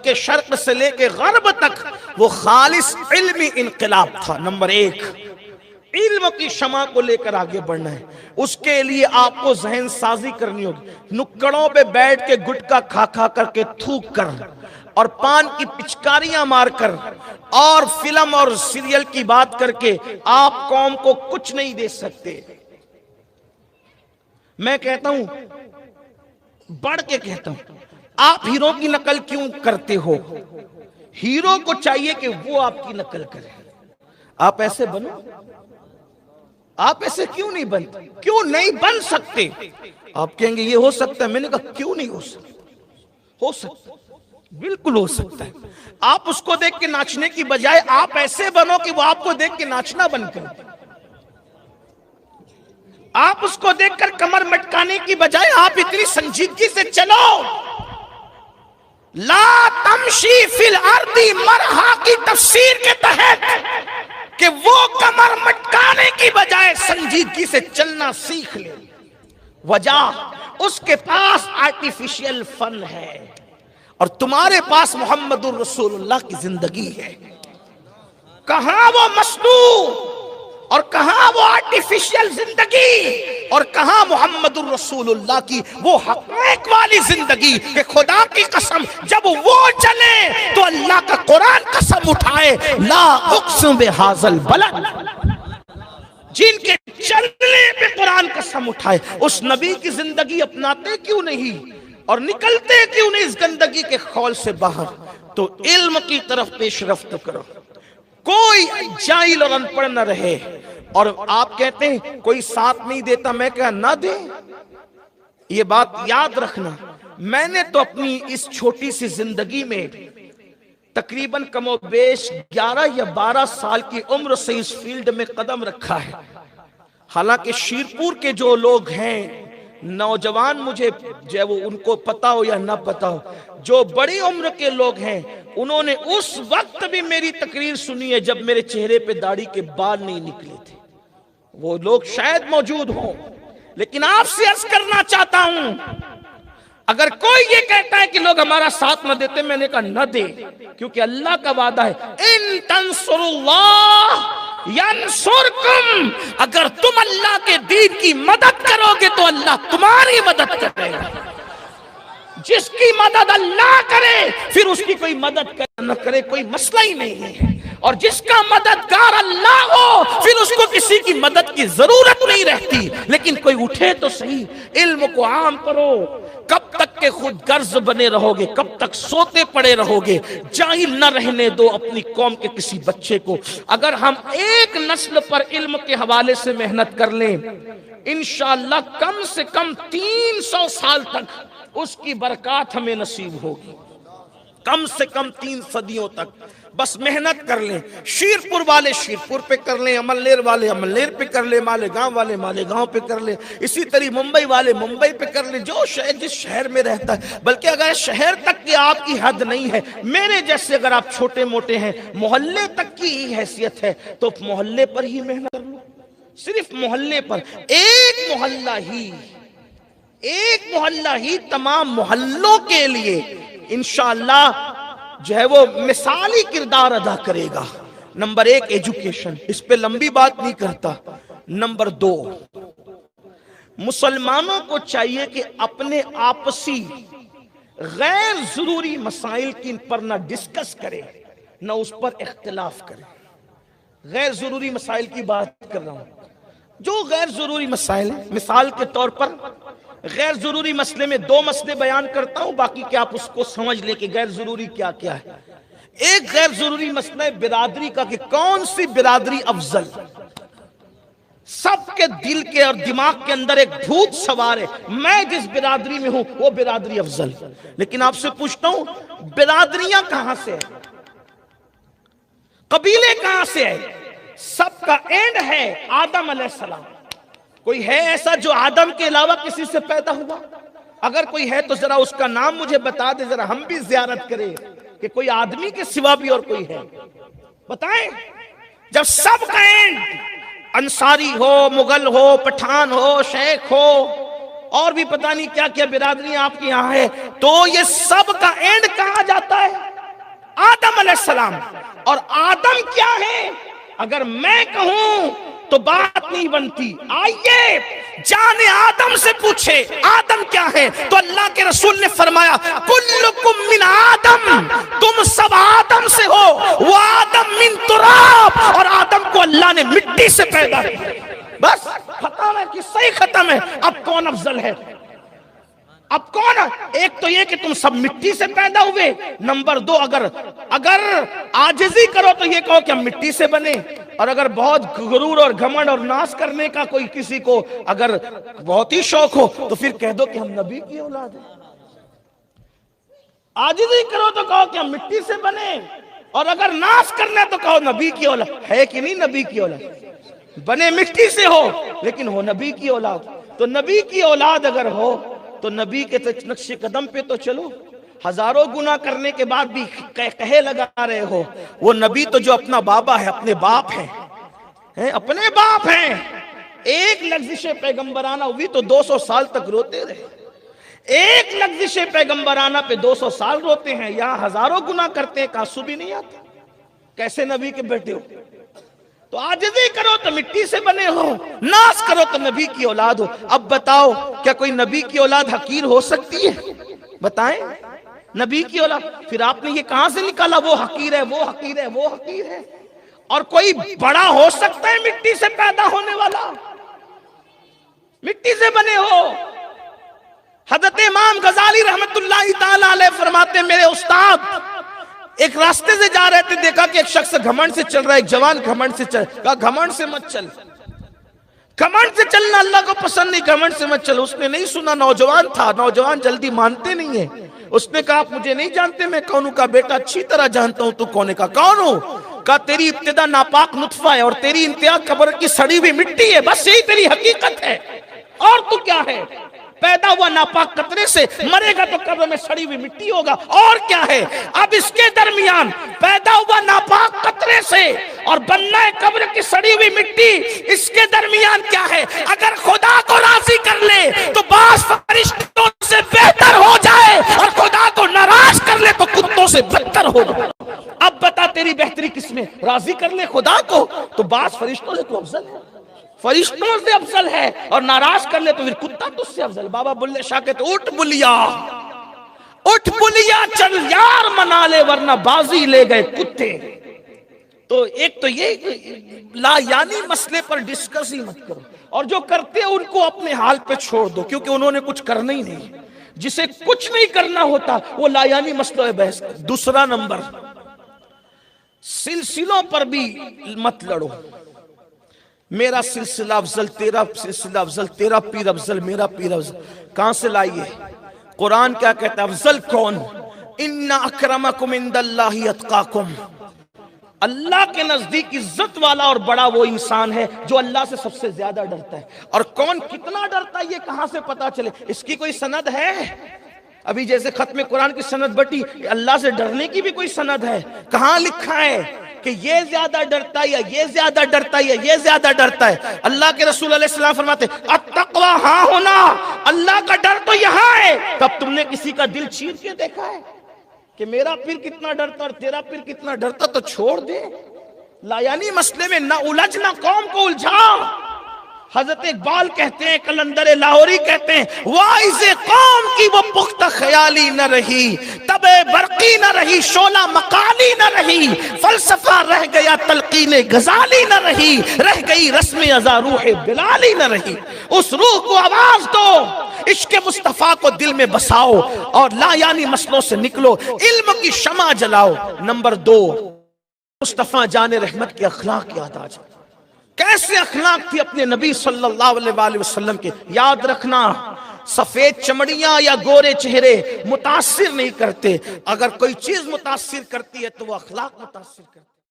بلکہ شرق سے لے کے غرب تک وہ خالص علمی انقلاب تھا۔ نمبر ایک، علم کی شمع کو لے کر آگے بڑھنا ہے۔ اس کے لیے آپ کو ذہن سازی کرنی ہوگی، نکڑوں پہ بیٹھ کے گٹکا کھا کھا کر کے تھوک کر اور پان کی پچکاریاں مار کر اور فلم اور سیریل کی بات کر کے آپ قوم کو کچھ نہیں دے سکتے۔ میں کہتا ہوں، بڑھ کے کہتا ہوں، آپ ہیرو کی نقل کیوں کرتے ہو؟ ہیرو کو چاہیے کہ وہ آپ کی نقل کرے۔ آپ ایسے بنو، آپ ایسے کیوں نہیں بنتے؟ کیوں نہیں بن سکتے؟ آپ کہیں گے یہ ہو سکتا ہے، میں نے کہا کیوں نہیں ہو سکتا؟ ہو سکتا، بالکل ہو سکتا ہے۔ آپ اس کو دیکھ کے ناچنے کی بجائے آپ ایسے بنو کہ وہ آپ کو دیکھ کے ناچنا بن کر، آپ اس کو دیکھ کر کمر مٹکانے کی بجائے آپ اتنی سنجیدگی سے چلو۔ لا تمشی فی الارض مرحا کی تفسیر کے تحت کہ وہ کمر مٹکانے کی بجائے سنجیدگی سے چلنا سیکھ لے۔ وجہ اس کے پاس آرٹیفیشل فن ہے اور تمہارے پاس محمد الرسول اللہ کی زندگی ہے۔ کہاں وہ مصنوع اور کہاں وہ آرٹیفیشل زندگی اور کہاں محمد الرسول اللہ کی وہ حقائق والی زندگی کہ خدا کی قسم جب وہ چلے تو اللہ کا قرآن قسم اٹھائے، لا اقسم بہذا البلد، جن کے چلنے پہ قرآن قسم اٹھائے۔ اس نبی کی زندگی اپناتے کیوں نہیں اور نکلتے کیوں نہیں اس گندگی کے خول سے باہر؟ تو علم کی طرف پیش رفت کرو، کوئی جاہل اور ان پڑھ نہ رہے۔ اور آپ کہتے ہیں کوئی ساتھ نہیں دیتا، میں کہا نہ دے۔ یہ بات یاد رکھنا، میں نے تو اپنی اس چھوٹی سی زندگی میں تقریباً کم و بیش 11 یا 12 سال کی عمر سے اس فیلڈ میں قدم رکھا ہے۔ حالانکہ شیرپور کے جو لوگ ہیں نوجوان، مجھے جو وہ ان کو پتا ہو یا نہ پتا ہو، جو بڑی عمر کے لوگ ہیں انہوں نے اس وقت بھی میری تقریر سنی ہے جب میرے چہرے پہ داڑھی کے بال نہیں نکلے تھے۔ وہ لوگ شاید موجود ہوں، لیکن آپ سے عرض کرنا چاہتا ہوں، اگر کوئی یہ کہتا ہے کہ لوگ ہمارا ساتھ نہ دیتے، میں نے کہا نہ دے، کیونکہ اللہ کا وعدہ ہے ان تنصروا اللہ ینصرکم، اگر تم اللہ کے دین کی مدد کرو گے تو اللہ تمہاری مدد کرے گا۔ جس کی مدد اللہ کرے پھر اس کی کوئی مدد کرے نہ کرے کوئی مسئلہ ہی نہیں ہے، اور جس کا مددگار اللہ ہو پھر اس کو کسی کی مدد کی ضرورت نہیں رہتی۔ لیکن کوئی اٹھے تو صحیح، علم کو عام کرو۔ کب تک کہ خود غرض بنے رہو گے؟ کب تک سوتے پڑے رہو گے؟ جاہل نہ رہنے دو اپنی قوم کے کسی بچے کو۔ اگر ہم ایک نسل پر علم کے حوالے سے محنت کر لیں، انشاءاللہ کم سے کم 300 سال تک اس کی برکات ہمیں نصیب ہوگی، کم سے کم 3 صدیوں تک۔ بس محنت کر لیں، شیرپور والے شیرپور پہ کر لیں، املیر والے املیر پہ کر لیں، مالیگاؤں والے مالیگاؤں پہ کر لیں، اسی طرح ممبئی والے ممبئی پہ کر لیں، جو شہر جس شہر میں رہتا ہے۔ بلکہ اگر شہر تک کی آپ کی حد نہیں ہے، میرے جیسے اگر آپ چھوٹے موٹے ہیں، محلے تک کی ہی حیثیت ہے تو محلے پر ہی محنت کر لو، صرف محلے پر۔ ایک محلہ ہی تمام محلوں کے لیے انشاءاللہ جو ہے وہ مثالی کردار ادا کرے گا۔ نمبر 1 ایجوکیشن، اس پہ لمبی بات نہیں کرتا۔ نمبر 2 مسلمانوں کو چاہیے کہ اپنے آپسی غیر ضروری مسائل کی پر نہ ڈسکس کرے، نہ اس پر اختلاف کرے۔ غیر ضروری مسائل کی بات کر رہا ہوں، جو غیر ضروری مسائل ہیں، مثال کے طور پر غیر ضروری مسئلے میں 2 مسئلے بیان کرتا ہوں، باقی کہ آپ اس کو سمجھ لیں کہ غیر ضروری کیا کیا ہے۔ ایک غیر ضروری مسئلہ ہے برادری کا، کہ کون سی برادری افضل۔ سب کے دل کے اور دماغ کے اندر ایک بھوت سوار ہے، میں جس برادری میں ہوں وہ برادری افضل۔ لیکن آپ سے پوچھتا ہوں، برادریاں کہاں سے ہیں؟ قبیلے کہاں سے ہیں؟ سب کا اینڈ ہے آدم علیہ السلام۔ کوئی ہے ایسا جو آدم کے علاوہ کسی سے پیدا ہوا؟ اگر کوئی ہے تو ذرا اس کا نام مجھے بتا دے، ذرا ہم بھی زیارت کریں کہ کوئی آدمی کے سوا بھی اور کوئی ہے، بتائیں۔ جب سب کا اینڈ انصاری ہو، مغل ہو، پٹھان ہو، شیخ ہو، اور بھی پتہ نہیں کیا کیا برادری آپ کے یہاں ہے، تو یہ سب کا اینڈ کہاں جاتا ہے؟ علیہ السلام اور آدم کیا ہے؟ اگر میں کہوں تو بات نہیں بنتی. آئیے جان آدم سے پوچھے آدم کیا ہے؟ تو اللہ کے رسول نے فرمایا کلکم من آدم، تم سب آدم سے ہو، وہ آدم من تراب، اور آدم کو اللہ نے مٹی سے پیدا کیا. بس ختم ہے، قصہ ہی ختم ہے. اب کون افضل ہے؟ اب کون؟ ایک تو یہ کہ تم سب مٹی سے پیدا ہوئے، نمبر دو اگر عاجزی کرو تو یہ کہو کہ ہم مٹی سے بنے، اور اگر بہت غرور اور گھمنڈ اور ناز کرنے کا کوئی کسی کو اگر بہت ہی شوق ہو تو پھر کہہ دو کہ ہم نبی کی اولاد ہیں. عاجزی کرو تو کہو کہ ہم مٹی سے بنے، اور اگر ناز کرنا تو کہو نبی کی اولاد ہے. کہ نہیں نبی کی اولاد؟ بنے مٹی سے ہو لیکن ہو نبی کی اولاد. تو نبی کی اولاد اگر ہو تو نبی کے نقش قدم پہ تو چلو. ہزاروں گناہ کرنے کے بعد بھی کہے لگا رہے ہو وہ نبی تو جو اپنا بابا ہے، اپنے باپ ہیں، اپنے باپ ہیں. ایک لغزش پیغمبرانہ ہوئی تو 200 سال تک روتے رہے. ایک لغزش پیغمبرانہ پہ 200 سال روتے ہیں. یہاں ہزاروں گناہ کرتے ہیں، آنسو بھی نہیں آتے. کیسے نبی کے بیٹے ہو؟ تو عاجزی کرو تو مٹی سے بنے ہو، ناز کرو تو نبی کی اولاد ہو. اب بتاؤ کیا کوئی نبی کی اولاد حقیر ہو سکتی ہے؟ بتائیں. نبی کی اولاد. پھر آپ نے یہ کہاں سے نکالا وہ حقیر ہے، وہ حقیر ہے، وہ حقیر ہے؟ اور کوئی بڑا ہو سکتا ہے مٹی سے پیدا ہونے والا؟ مٹی سے بنے ہو. حضرت امام غزالی رحمت اللہ تعالی علیہ فرماتے ہیں، میرے استاد ایک راستے سے جا رہے تھے، دیکھا کہ ایک شخص گھمنڈ سے چل رہا ہے، ایک جوان گھمنڈ سے چل. کہا گھمنڈ سے مت چل، گھمنڈ سے چلنا اللہ کو پسند نہیں، گھمنڈ سے مت چل. اس نے نہیں سنا، نوجوان تھا، نوجوان جلدی مانتے نہیں ہیں. اس نے کہا آپ مجھے نہیں جانتے میں کون ہوں؟ کا بیٹا اچھی طرح جانتا ہوں. تو کونے کا کون ہوں؟ کہا تیری ابتدا ناپاک نطفہ ہے اور تیری انتہا قبر کی سڑی ہوئی مٹی ہے. بس یہی تیری حقیقت ہے. اور تو کیا ہے؟ پیدا ہوا ناپاک قطرے سے، مرے گا تو قبر میں سڑی ہوئی مٹی ہوگا. اور کیا ہے؟ اب اس کے درمیان پیدا ہوا ناپاک قطرے سے اور بننا ہے قبر کی سڑی ہوئی مٹی، اس کے درمیان کیا ہے؟ اگر خدا کو راضی کر لے تو بعض فرشتوں سے بہتر ہو جائے، اور خدا کو ناراض کر لے تو کتوں سے بدتر ہو جائے. اب بتا تیری بہتری کس میں؟ راضی کر لے خدا کو تو بعض فرشتوں سے تو افضل ہے، فرشتوں سے افضل ہے، اور ناراض کر لے تو پھر کتا تجھ سے افضل. بابا بلے شاہ کہتے اٹھ بلیا، اٹھ بلیا چل یار منا لے ورنہ بازی لے گئے کتے. تو ایک تو یہ لا یعنی مسئلے پر ڈسکس ہی مت کرو، اور جو کرتے ہیں ان کو اپنے حال پہ چھوڑ دو، کیونکہ انہوں نے کچھ کرنا ہی نہیں. جسے کچھ نہیں کرنا ہوتا وہ لا یعنی مسئلہ بحث. دوسرا نمبر، سلسلوں پر بھی مت لڑو. میرا سلسلہ افضل، تیرا سلسلہ افضل، تیرا پیر افضل، میرا پیر افضل. کہاں سے لائیے؟ قرآن کیا کہتا ہے؟ افضل کون؟ ان اکرمکم عند اللہ اتقاکم. اللہ کے نزدیک عزت والا اور بڑا وہ انسان ہے جو اللہ سے سب سے زیادہ ڈرتا ہے. اور کون کتنا ڈرتا ہے یہ کہاں سے پتا چلے؟ اس کی کوئی سند ہے؟ ابھی جیسے ختم قرآن کی سند بٹی، اللہ سے ڈرنے کی بھی کوئی سند ہے؟ کہاں لکھا ہے کہ یہ زیادہ ڈرتا ہے یا یہ زیادہ ڈرتا ہے یا یہ زیادہ ڈرتا ہے؟ اللہ کے رسول علیہ السلام فرماتے التقوی ہاں ہونا، اللہ کا ڈر تو یہاں ہے. تب تم نے کسی کا دل چیر کے دیکھا ہے کہ میرا پیر کتنا ڈرتا اور تیرا پیر کتنا ڈرتا؟ تو چھوڑ دے. لا یعنی مسئلے میں نہ الجھ، نہ قوم کو الجھا. حضرت اقبال کہتے ہیں، قلندر لاہوری کہتے ہیں، وائز قوم کی وہ پختہ خیالی نہ رہی، تب برقی نہ رہی، شعلہ مقالی نہ رہی، فلسفہ رہ گیا، تلقین غزالی نہ رہی، رہ گئی رسم ازا روح بلالی نہ رہی. اس روح کو آواز دو، عشق مصطفیٰ کو دل میں بساؤ، اور لا یعنی مسئلوں سے نکلو، علم کی شمع جلاؤ. نمبر 2، مصطفیٰ جان رحمت کے اخلاق یاد آ جائے. کیسے اخلاق تھی اپنے نبی صلی اللہ علیہ وسلم کے. یاد رکھنا، سفید چمڑیاں یا گورے چہرے متاثر نہیں کرتے. اگر کوئی چیز متاثر کرتی ہے تو وہ اخلاق متاثر کرتی ہے.